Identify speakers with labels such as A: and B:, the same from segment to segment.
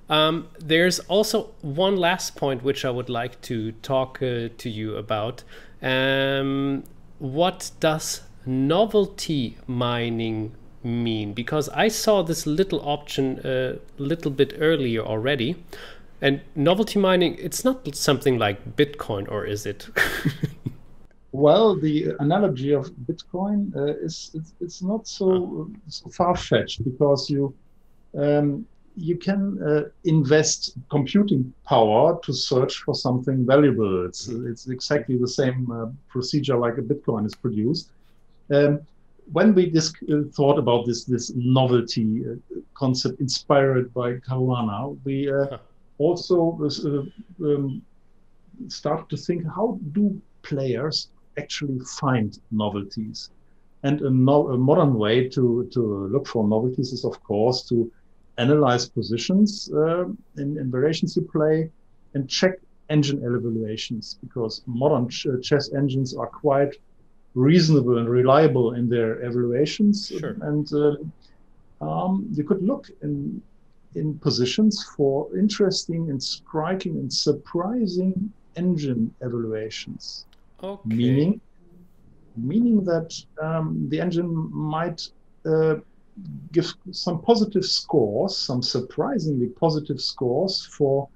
A: There's also one last point which I would like to talk to you about. What does novelty mining mean? Because I saw this little option a little bit earlier already. And novelty mining, it's not something like Bitcoin, or is it?
B: Well, the analogy of Bitcoin is it's not so far-fetched because um, you can invest computing power to search for something valuable. It's exactly the same procedure like a Bitcoin is produced. Um, when we thought about this novelty concept inspired by Caruana, we also start to think, how do players actually find novelties? And a modern way to look for novelties is, of course, to analyze positions in variations you play and check engine evaluations, because modern chess engines are quite reasonable and reliable in their evaluations.
A: Sure.
B: And you could look in positions for interesting and striking and surprising engine evaluations,
A: Okay.
B: meaning that the engine might give some positive scores, some surprisingly positive scores for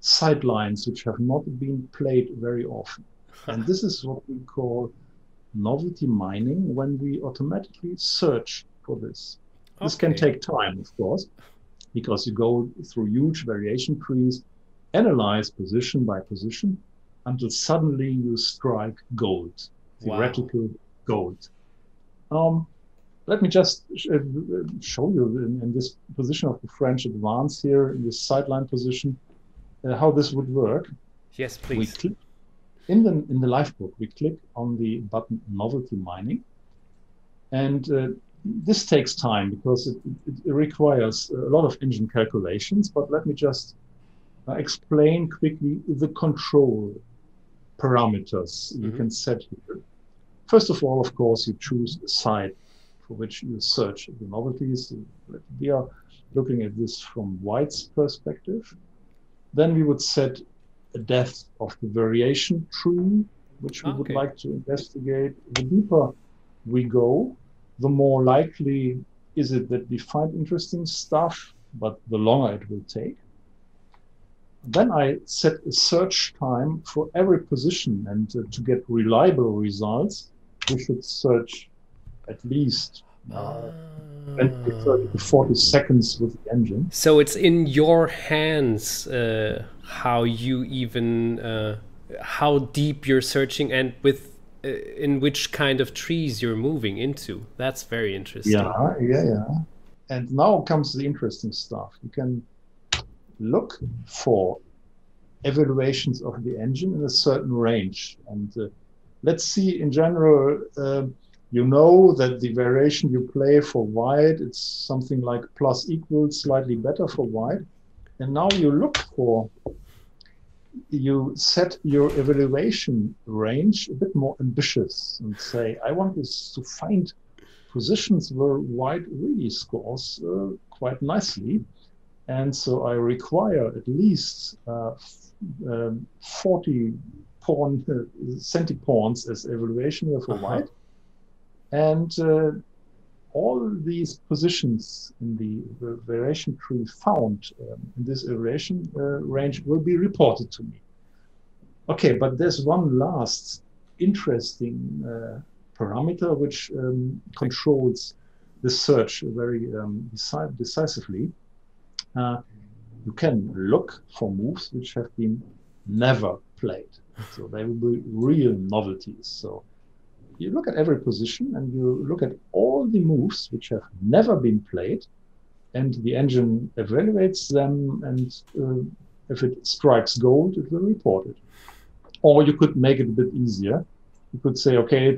B: sidelines which have not been played very often. And this is what we call novelty mining, when we automatically search for this. This can
A: Okay.
B: take time, of course, because you go through huge variation trees, analyze position by position, until suddenly you strike gold,
A: Wow.
B: theoretical gold. Um, Let me just show you in this position of the French advance here, in this sideline position, how this would work.
A: Yes,
B: We
A: please.
B: click in the live book, we click on the button novelty mining. And this takes time because it requires a lot of engine calculations. But let me just explain quickly the control parameters you
A: Hmm.
B: can set here. First of all, of course, you choose a site for which you search the novelties. We are looking at this from White's perspective. Then we would set a depth of the variation tree, which we would
A: Okay.
B: like to investigate. The deeper we go, the more likely is it that we find interesting stuff, but the longer it will take. Then I set a search time for every position, and to get reliable results, we should search at least 20, 30 to 40 seconds with the engine.
A: So it's in your hands how you even how deep you're searching and with in which kind of trees you're moving into. That's very interesting.
B: Yeah. And now comes the interesting stuff. You can look for evaluations of the engine in a certain range. And let's see, in general, you know that the variation you play for white, it's something like plus equals, slightly better for white. And now you set your evaluation range a bit more ambitious and say, I want this to find positions where white really scores quite nicely. And so I require at least 40 centipawns as evaluation here for
A: Uh-huh.
B: white. And all these positions in the variation tree found in this evaluation range will be reported to me. Okay, but there's one last interesting parameter which controls the search very decisively. Uh, you can look for moves which have been never played. So they will be real novelties. So you look at every position and you look at all the moves which have never been played, and the engine evaluates them, and if it strikes gold, it will report it. Or you could make it a bit easier. You could say, okay,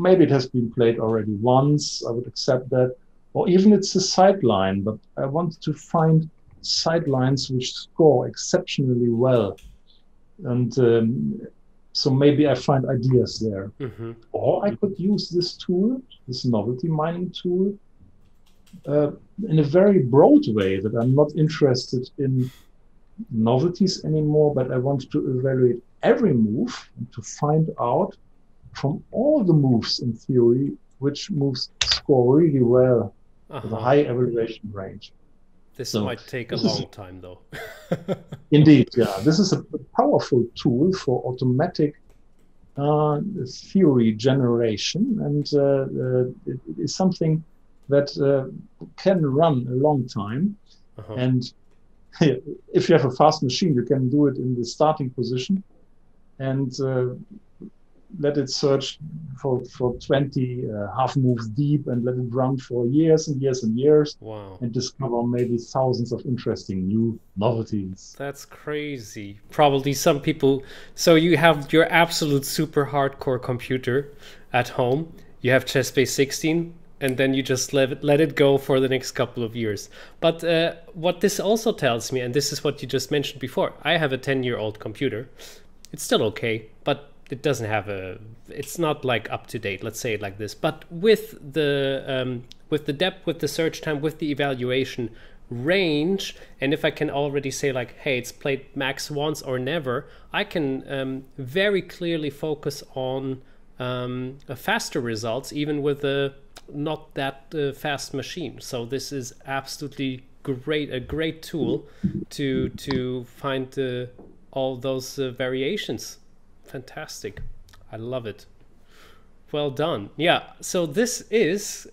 B: maybe it has been played already once, I would accept that. Or even it's a sideline, but I want to find sidelines which score exceptionally well. And so maybe I find ideas there.
A: Hmm.
B: Or I could use this tool, this novelty mining tool, in a very broad way, that I'm not interested in novelties anymore, but I want to evaluate every move and to find out from all the moves in theory which moves score really well with a
A: Uh-huh.
B: high evaluation range.
A: This
B: So
A: might take a
B: this is
A: long time though.
B: indeed, yeah, this is a powerful tool for automatic theory generation, and it is something that can run a long time.
A: Uh-huh.
B: And if you have a fast machine, you can do it in the starting position and let it search for 20 half moves deep and let it run for years and years and years
A: Wow.
B: and discover maybe thousands of interesting new novelties.
A: That's crazy. Probably some people. So you have your absolute super hardcore computer at home. You have ChessBase 16, and then you just let it go for the next couple of years. But what this also tells me, and this is what you just mentioned before, I have a 10-year-old computer. It's still okay, but it doesn't have a. It's not like up to date. Let's say it like this. But with the depth, with the search time, with the evaluation range, and if I can already say like, hey, it's played max once or never, I can very clearly focus on faster results, even with a not that fast machine. So this is absolutely great, a great tool to find all those variations. Fantastic. I love it. Well done. Yeah. So this is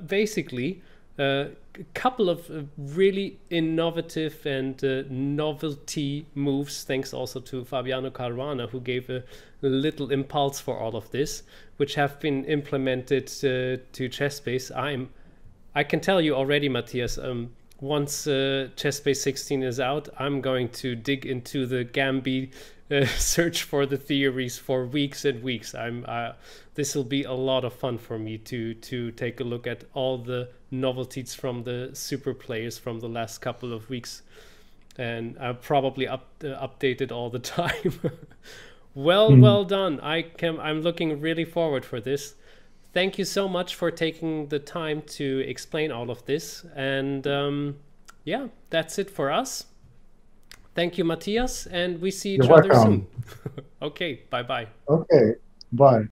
A: basically a couple of really innovative and novelty moves. Thanks also to Fabiano Caruana, who gave a little impulse for all of this, which have been implemented to ChessBase. I can tell you already, Matthias. Once ChessBase 16 is out, I'm going to dig into the Gambit search for the theories for weeks and weeks. This will be a lot of fun for me to take a look at all the novelties from the super players from the last couple of weeks, and I'll probably update it all the time. Well done. I'm looking really forward for this. Thank you so much for taking the time to explain all of this. And yeah, that's it for us. Thank you, Matthias, and we see each
B: You're
A: other soon.
B: welcome.
A: Okay, bye-bye.
B: Okay, bye.